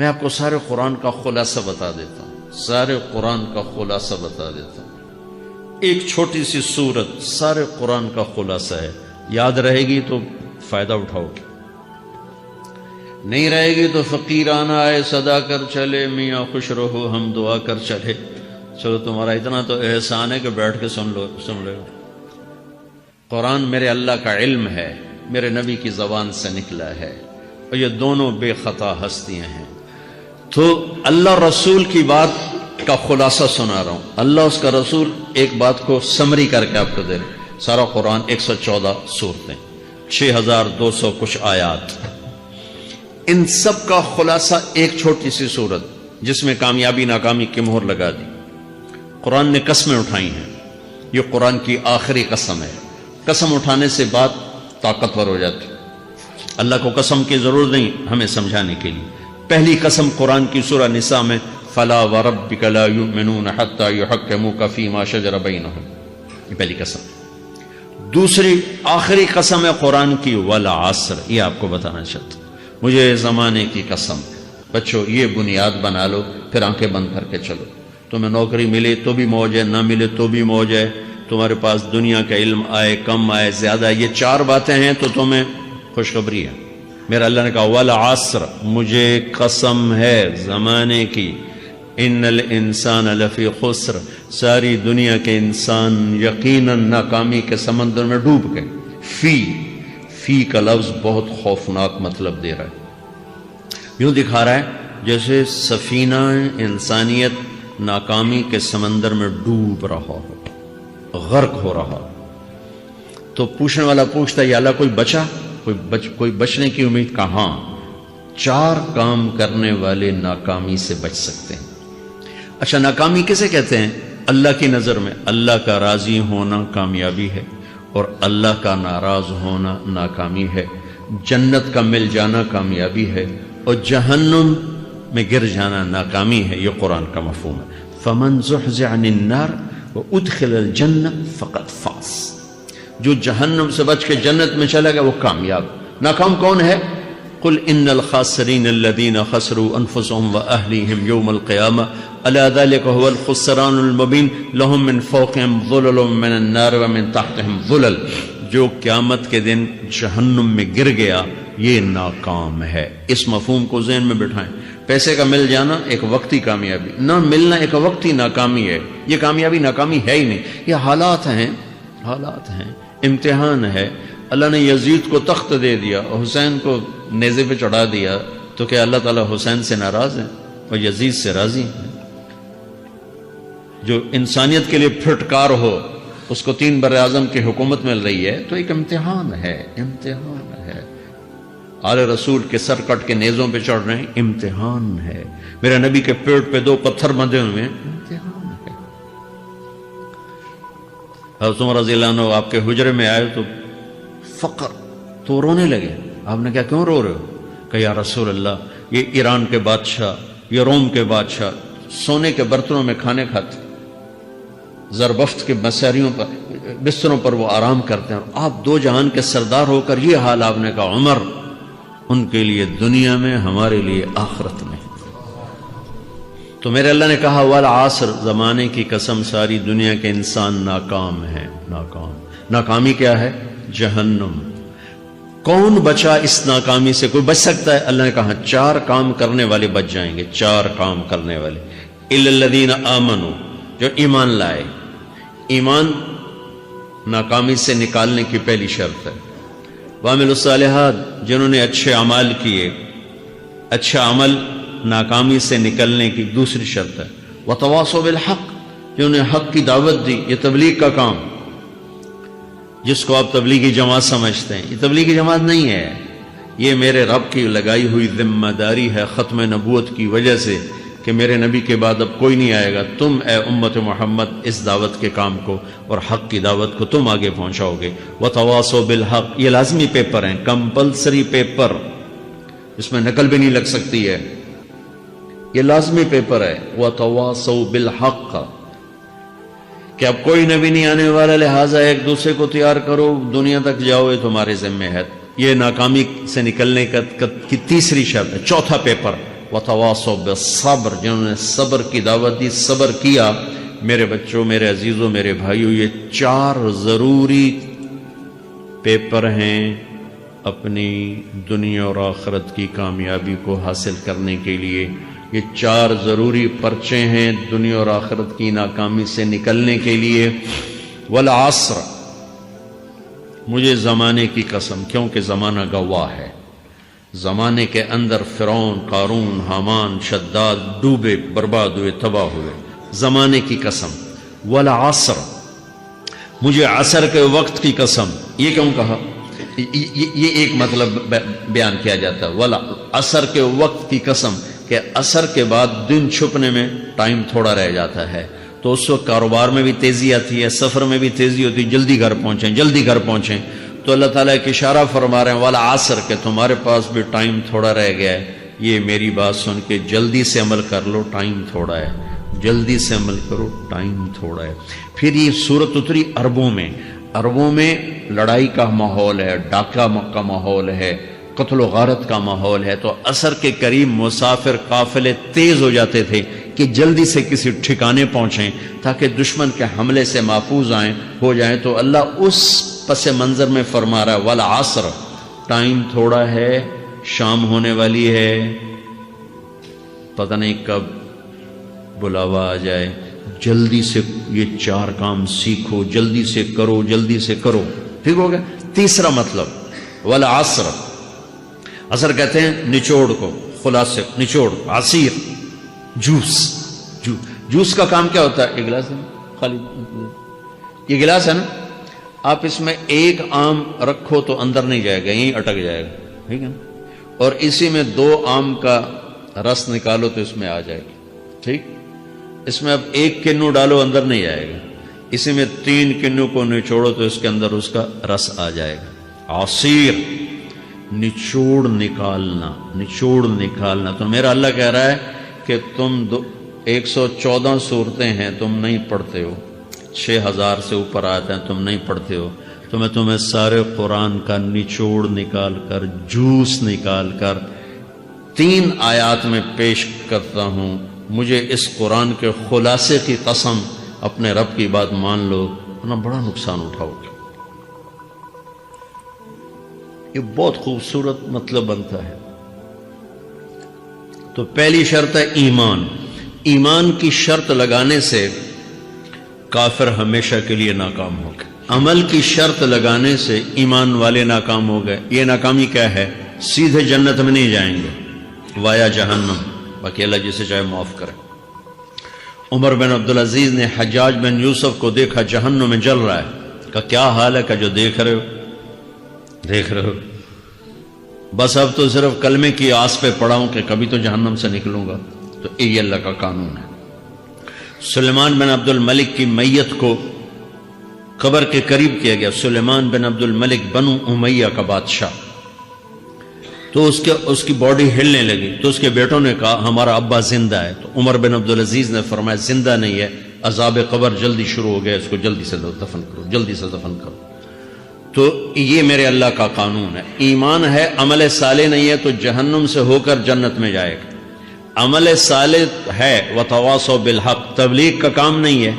میں آپ کو سارے قرآن کا خلاصہ بتا دیتا ہوں، سارے قرآن کا خلاصہ بتا دیتا ہوں۔ ایک چھوٹی سی سورت سارے قرآن کا خلاصہ ہے، یاد رہے گی تو فائدہ اٹھاؤ گے، نہیں رہے گی تو فقیرانہ آئے صدا کر چلے، میاں خوش رہو ہم دعا کر چلے۔ چلو تمہارا اتنا تو احسان ہے کہ بیٹھ کے سن لو۔ قرآن میرے اللہ کا علم ہے، میرے نبی کی زبان سے نکلا ہے، اور یہ دونوں بے خطا ہستیاں ہیں۔ تو اللہ رسول کی بات کا خلاصہ سنا رہا ہوں، اللہ اس کا رسول ایک بات کو سمری کر کے آپ کو دے رہے۔ سارا قرآن 114 سورتیں، 6200 کچھ آیات، ان سب کا خلاصہ ایک چھوٹی سی سورت جس میں کامیابی ناکامی کی مہر لگا دی۔ قرآن نے قسمیں اٹھائی ہیں، یہ قرآن کی آخری قسم ہے۔ قسم اٹھانے سے بات طاقتور ہو جاتی، اللہ کو قسم کی ضرورت نہیں ہمیں سمجھانے کے لیے۔ پہلی قسم قرآن کی سورہ نساء میں فَلَا وَرَبِّكَ لَا يُؤْمِنُونَ حَتَّى يُحَكِّمُوكَ فِي مَا شَجَرَ بَيْنَهُمْ، یہ پہلی قسم۔ دوسری آخری قسم ہے قرآن کی وَالْعَصْرِ، یہ آپ کو بتانا چاہتا ہوں، مجھے زمانے کی قسم۔ بچوں یہ بنیاد بنا لو، پھر آنکھیں بند کر کے چلو۔ تمہیں نوکری ملے تو بھی موج ہے، نہ ملے تو بھی موج ہے، تمہارے پاس دنیا کا علم آئے کم آئے زیادہ، یہ چار باتیں ہیں تو تمہیں خوشخبری ہے۔ میرا اللہ نے کہا والعصر، مجھے قسم ہے زمانے کی، ان الانسان لفی خسر، ساری دنیا کے انسان یقیناً ناکامی کے سمندر میں ڈوب گئے۔ فی کا لفظ بہت خوفناک مطلب دے رہا ہے، یوں دکھا رہا ہے جیسے سفینہ انسانیت ناکامی کے سمندر میں ڈوب رہا ہو، غرق ہو رہا ہو۔ تو پوچھنے والا پوچھتا ہے یا اللہ کوئی بچا، کوئی بچنے کی امید؟ کہاں؟ چار کام کرنے والے ناکامی سے بچ سکتے ہیں۔ اچھا ناکامی کسے کہتے ہیں؟ اللہ کی نظر میں اللہ کا راضی ہونا کامیابی ہے، اور اللہ کا ناراض ہونا ناکامی ہے۔ جنت کا مل جانا کامیابی ہے، اور جہنم میں گر جانا ناکامی ہے۔ یہ قرآن کا مفہوم ہے۔ فَمَنْ زُحْزِحَ عَنِ النَّارِ وَأُدْخِلَ الْجَنَّةَ فَقَدْ فَازَ، جو جہنم سے بچ کے جنت میں چلا گیا وہ کامیاب۔ ناکام کون ہے؟ قُلْ إِنَّ الْخَاسِرِينَ الَّذِينَ خَسِرُوا أَنفُسَهُمْ وَأَهْلِيهِمْ يَوْمَ الْقِيَامَةِ أَلَا ذَلِكَ هُوَ الْخُسْرَانُ الْمُبِينُ لَهُم مِّن فَوْقِهِمْ ظُلَلٌ مِّنَ النَّارِ وَمِن تَحْتِهِمْ ظُلَلٌ، جو قیامت کے دن جہنم میں گر گیا یہ ناکام ہے۔ اس مفہوم کو ذہن میں بٹھائیں۔ پیسے کا مل جانا ایک وقتی کامیابی، نہ ملنا ایک وقتی ناکامی ہے۔ یہ کامیابی ناکامی ہے ہی نہیں، یہ حالات ہیں، امتحان ہے۔ اللہ نے یزید کو تخت دے دیا اور حسین کو نیزے پہ چڑھا دیا، تو کیا اللہ تعالیٰ حسین سے ناراض ہے اور یزید سے راضی ہے؟ جو انسانیت کے لیے پھٹکار ہو اس کو 3 بر اعظم کی حکومت مل رہی ہے تو ایک امتحان ہے۔ آل رسول کے سر کٹ کے نیزوں پہ چڑھ رہے ہیں، امتحان ہے۔ میرے نبی کے پیٹ پہ 2 پتھر بندھے ہوئے ہیں، امتحان ہے۔ حضرت عمر رضی اللہ عنہ آپ کے حجرے میں آئے تو فقر، تو رونے لگے۔ آپ نے کہا کیوں رو رہے ہو؟ کہ یا رسول اللہ یہ ایران کے بادشاہ، یہ روم کے بادشاہ سونے کے برتنوں میں کھانے کھاتے، زربفت کے بستروں پر وہ آرام کرتے ہیں، اور آپ 2 جہان کے سردار ہو کر یہ حال۔ آپ نے کہا عمر ان کے لیے دنیا میں، ہمارے لیے آخرت میں۔ تو میرے اللہ نے کہا والعصر، زمانے کی قسم ساری دنیا کے انسان ناکام ہیں، ناکامی کیا ہے؟ جہنم۔ کون بچا اس ناکامی سے؟ کوئی بچ سکتا ہے؟ اللہ نے کہا 4 کام کرنے والے بچ جائیں گے، 4 کام کرنے والے۔ اِلَّا الَّذِينَ آمَنُوا، جو ایمان لائے۔ ایمان ناکامی سے نکالنے کی پہلی شرط ہے۔ وَعَمِلُوا الصَّالِحَاتِ، جنہوں نے اچھے اعمال کیے، اچھا عمل ناکامی سے نکلنے کی دوسری شرط ہے۔ وَتَوَاصَوْا بِالْحَقِّ، جنہوں نے حق کی دعوت دی۔ یہ تبلیغ کا کام، جس کو آپ تبلیغی جماعت سمجھتے ہیں، یہ تبلیغی جماعت نہیں ہے، یہ میرے رب کی لگائی ہوئی ذمہ داری ہے ختم نبوت کی وجہ سے کہ میرے نبی کے بعد اب کوئی نہیں آئے گا۔ تم اے امت محمد اس دعوت کے کام کو اور حق کی دعوت کو تم آگے پہنچاؤ گے۔ وَتَوَاصَوْا بِالْحَقِّ، یہ لازمی پیپر ہیں، کمپلسری پیپر، اس میں نقل بھی نہیں لگ سکتی ہے، یہ لازمی پیپر ہے۔ وَتَوَاصَوْا بِالْحَقِّ، کہ اب کوئی نبی نہیں آنے والا، لہٰذا ایک دوسرے کو تیار کرو، دنیا تک جاؤ، یہ تمہارے ذمہ ہے۔ یہ ناکامی سے نکلنے کی تیسری شرط ہے۔ چوتھا پیپر وتواصوا بالصبر، جنہوں نے صبر کی دعوت دی، صبر کیا۔ میرے بچوں، میرے عزیزوں، میرے بھائیوں، یہ 4 ضروری پیپر ہیں اپنی دنیا اور آخرت کی کامیابی کو حاصل کرنے کے لیے۔ یہ 4 ضروری پرچے ہیں دنیا اور آخرت کی ناکامی سے نکلنے کے لیے۔ والعصر، مجھے زمانے کی قسم، کیونکہ زمانہ گواہ ہے، زمانے کے اندر فرعون، قارون، حامان، شداد ڈوبے، برباد ہوئے، تباہ ہوئے، زمانے کی قسم۔ والعصر، مجھے عصر کے وقت کی قسم۔ یہ کیوں کہا؟ یہ ایک مطلب بیان کیا جاتا ہے، والعصر کے وقت کی قسم، کہ عصر کے بعد دن چھپنے میں ٹائم تھوڑا رہ جاتا ہے، تو اس وقت کاروبار میں بھی تیزی آتی ہے، سفر میں بھی تیزی ہوتی ہے، جلدی گھر پہنچیں، جلدی گھر پہنچیں۔ تو اللہ تعالیٰ ایک اشارہ فرما رہے ہیں والعصر، کہ تمہارے پاس بھی ٹائم تھوڑا رہ گیا ہے، یہ میری بات سن کے جلدی سے عمل کر لو، ٹائم تھوڑا ہے، جلدی سے عمل کرو، ٹائم تھوڑا ہے۔ پھر یہ صورت اتری عربوں میں، عربوں میں لڑائی کا ماحول ہے، ڈاکہ کا ماحول ہے، قتل و غارت کا ماحول ہے، تو عصر کے قریب مسافر قافلے تیز ہو جاتے تھے کہ جلدی سے کسی ٹھکانے پہنچیں تاکہ دشمن کے حملے سے محفوظ ہو جائیں۔ تو اللہ اس پس منظر میں فرما رہا ہے والعصر، ٹائم تھوڑا ہے، شام ہونے والی ہے، پتہ نہیں کب بلاوا آ جائے، جلدی سے یہ 4 کام سیکھو، جلدی سے کرو، جلدی سے کرو۔ ٹھیک ہو گیا؟ تیسرا مطلب والعصر، عصر کہتے ہیں نچوڑ کو، خلاصے، نچوڑ، عصیر، جوس کا کام کیا ہوتا ہے؟ یہ گلاس ہے خالی، یہ گلاس ہے نا، آپ اس میں 1 آم رکھو تو اندر نہیں جائے گا، یہیں اٹک جائے گا، ٹھیک ہے نا، اور اسی میں 2 آم کا رس نکالو تو اس میں آ جائے گا، ٹھیک۔ اس میں اب 1 کنو ڈالو، اندر نہیں آئے گا، اسی میں 3 کنو کو نچوڑو تو اس کے اندر اس کا رس آ جائے گا۔ عصیر، نچوڑ نکالنا، نچوڑ نکالنا۔ تو میرا اللہ کہہ رہا ہے کہ تم 114 صورتیں ہیں، تم نہیں پڑھتے ہو، 6000 سے اوپر آتے ہیں، تم نہیں پڑھتے ہو، تو میں تمہیں سارے قرآن کا نچوڑ نکال کر، جوس نکال کر 3 آیات میں پیش کرتا ہوں۔ مجھے اس قرآن کے خلاصے کی قسم، اپنے رب کی بات مان لو ورنہ بڑا نقصان اٹھاؤ گے۔ یہ بہت خوبصورت مطلب بنتا ہے۔ تو پہلی شرط ہے ایمان۔ ایمان کی شرط لگانے سے کافر ہمیشہ کے لیے ناکام ہو گئے۔ عمل کی شرط لگانے سے ایمان والے ناکام ہو گئے۔ یہ ناکامی کیا ہے؟ سیدھے جنت میں نہیں جائیں گے، وایا جہنم، باقی اللہ جسے چاہے معاف کرے۔ عمر بن عبدالعزیز نے حجاج بن یوسف کو دیکھا جہنم میں جل رہا ہے، کہا کیا حال ہے؟ کہ جو دیکھ رہے ہو، بس اب تو صرف کلمے کی آس پہ پڑا ہوں کہ کبھی تو جہنم سے نکلوں گا۔ تو یہ اللہ کا قانون ہے۔ سلیمان بن عبد الملک کی میت کو قبر کے قریب کیا گیا۔ سلیمان بن عبد الملک بنو امیہ کا بادشاہ، تو اس کی باڈی ہلنے لگی، تو اس کے بیٹوں نے کہا ہمارا ابا زندہ ہے۔ تو عمر بن عبدالعزیز نے فرمایا زندہ نہیں ہے، عذاب قبر جلدی شروع ہو گیا، اس کو جلدی سے دفن کرو، جلدی سے دفن کرو۔ تو یہ میرے اللہ کا قانون ہے۔ ایمان ہے، عمل صالح نہیں ہے تو جہنم سے ہو کر جنت میں جائے گا۔ عمل صالح ہے، وتواصوا بالحق، تبلیغ کا کام نہیں ہے،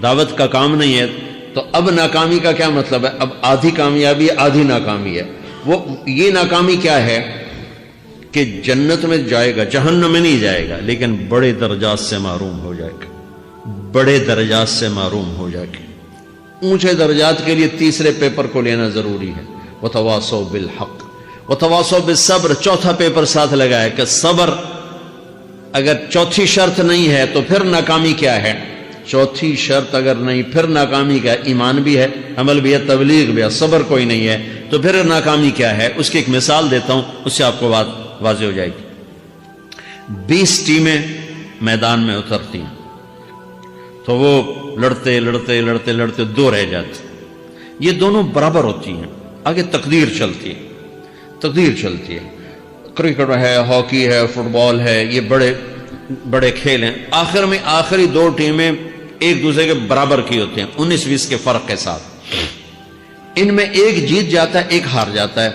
دعوت کا کام نہیں ہے، تو اب ناکامی کا کیا مطلب ہے؟ اب آدھی کامیابی ہے، آدھی ناکامی ہے۔ وہ یہ ناکامی کیا ہے کہ جنت میں جائے گا، جہنم میں نہیں جائے گا، لیکن بڑے درجات سے محروم ہو جائے گا، بڑے درجات سے محروم ہو جائے گا۔ اونچے درجات کے لیے تیسرے پیپر کو لینا ضروری ہے، وتواصوا بالحق وتواصوا بالصبر۔ چوتھا پیپر ساتھ لگایا کہ صبر، اگر چوتھی شرط نہیں ہے تو پھر ناکامی کیا ہے؟ چوتھی شرط اگر نہیں، پھر ناکامی کیا ہے؟ ایمان بھی ہے، عمل بھی ہے، تبلیغ بھی ہے، صبر کوئی نہیں ہے، تو پھر ناکامی کیا ہے؟ اس کی ایک مثال دیتا ہوں، اس سے آپ کو بات واضح ہو جائے گی۔ 20 ٹیمیں میدان میں اترتی ہیں، تو وہ لڑتے لڑتے لڑتے لڑتے 2 رہ جاتے، یہ دونوں برابر ہوتی ہیں، آگے تقدیر چلتی ہے، تقدیر چلتی ہے۔ کرکٹ ہے، ہاکی ہے، فٹ بال ہے، یہ بڑے بڑے کھیل ہیں۔ آخر میں آخری 2 ٹیمیں ایک دوسرے کے برابر کی ہوتی ہیں، 19-20 کے فرق کے ساتھ۔ ان میں ایک جیت جاتا ہے، ایک ہار جاتا ہے۔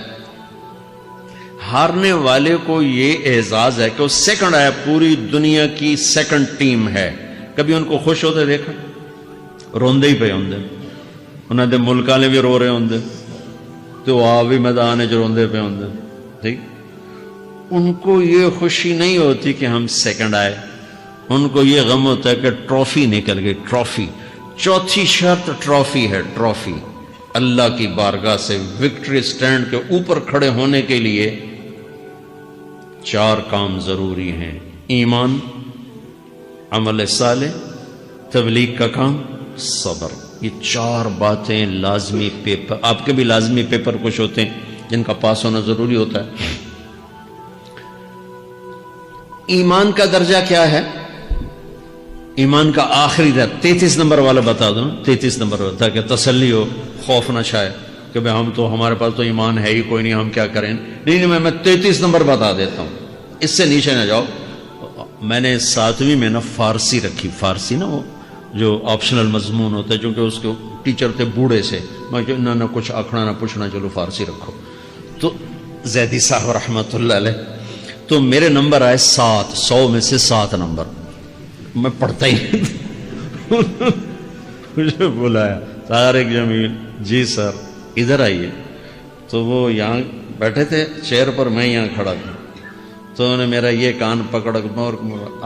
ہارنے والے کو یہ اعزاز ہے کہ وہ سیکنڈ آیا، پوری دنیا کی سیکنڈ ٹیم ہے. کبھی ان کو خوش ہوتے دیکھا؟ روندے ہی پہ ہوندے، انہوں نے ملک والے بھی رو رہے ہوندے تو آ بھی میدان جو روندے پہ ہوندے. ٹھیک، ان کو یہ خوشی نہیں ہوتی کہ ہم سیکنڈ آئے، ان کو یہ غم ہوتا ہے کہ ٹرافی نکل گئی. ٹرافی، چوتھی شرط ٹرافی ہے. ٹرافی اللہ کی بارگاہ سے وکٹری سٹینڈ کے اوپر کھڑے ہونے کے لیے 4 کام ضروری ہیں: ایمان، عمل صالح، تبلیغ کا کام، صبر. یہ 4 باتیں لازمی پیپر، آپ کے بھی لازمی پیپر کچھ ہوتے ہیں جن کا پاس ہونا ضروری ہوتا ہے. ایمان کا درجہ کیا ہے؟ ایمان کا آخری درجہ 33 نمبر والا بتا دوں. 33 نمبر والا، تاکہ تسلی ہو، خوف نہ چھائے کہ بھئی ہم تو، ہمارے پاس تو ایمان ہے ہی کوئی نہیں، ہم کیا کریں. نہیں، میں 33 نمبر بتا دیتا ہوں، اس سے نیچے نہ جاؤ. میں نے 7ویں میں نا فارسی رکھی. فارسی نا وہ جو آپشنل مضمون ہوتا ہے، چونکہ اس کے ٹیچر تھے بوڑھے سے، میں نہ کچھ آکھنا نہ پوچھنا، چلو فارسی رکھو. تو زیدی صاحب رحمۃ اللہ علیہ، تو میرے نمبر آئے 7، 100 میں سے 7 نمبر. میں پڑھتا ہی مجھے بلایا طارق جمیل، جی سر ادھر آئیے. تو وہ یہاں بیٹھے تھے چیئر پر، میں یہاں کھڑا تھا. تو انہوں نے میرا یہ کان پکڑ، اور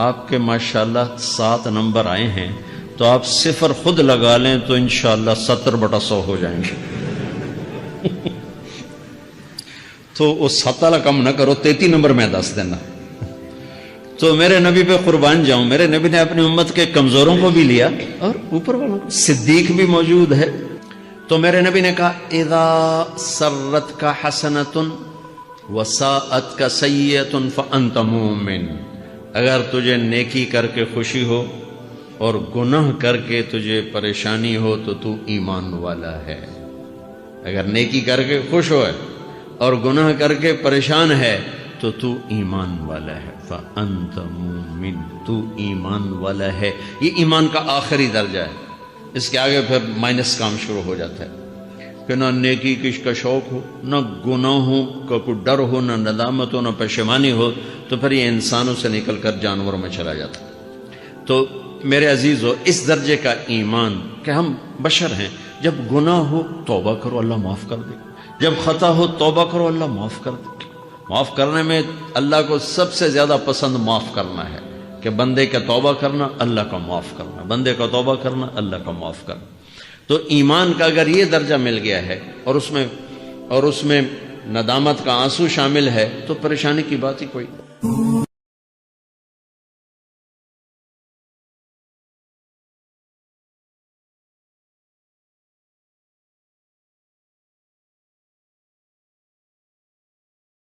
آپ کے ماشاءاللہ 7 نمبر آئے ہیں، تو آپ 0 خود لگا لیں تو انشاءاللہ 70/100 ہو جائیں گے. تو وہ 7 والا کم نہ کرو، 33 نمبر میں 10 دینا. تو میرے نبی پہ قربان جاؤں، میرے نبی نے اپنی امت کے کمزوروں کو بھی لیا اور اوپر والوں کو. صدیق بھی موجود ہے. تو میرے نبی نے کہا اذا سرتک حسنۃ وساءتک سیئۃ فانت مومن. اگر تجھے نیکی کر کے خوشی ہو اور گناہ کر کے تجھے پریشانی ہو تو ایمان والا ہے. اگر نیکی کر کے خوش ہو اور گناہ کر کے پریشان ہے تو ایمان والا ہے. فأنت مومن، تو ایمان والا ہے. یہ ایمان کا آخری درجہ ہے. اس کے آگے پھر مائنس کام شروع ہو جاتا ہے کہ نہ نیکی کا شوق ہو، نہ گناہوں کا کوئی ڈر ہو، نہ ندامت ہو، نہ پشیمانی ہو، تو پھر یہ انسانوں سے نکل کر جانوروں میں چلا جاتا. تو میرے عزیزو، اس درجے کا ایمان کہ ہم بشر ہیں، جب گناہ ہو توبہ کرو، اللہ معاف کر دے. جب خطا ہو توبہ کرو، اللہ معاف کر دے. معاف کرنے میں اللہ کو سب سے زیادہ پسند معاف کرنا ہے، کہ بندے کا توبہ کرنا، اللہ کا معاف کرنا، بندے کا توبہ کرنا، اللہ کا معاف کرنا. تو ایمان کا اگر یہ درجہ مل گیا ہے اور اس میں ندامت کا آنسو شامل ہے تو پریشانی کی بات ہی کوئی.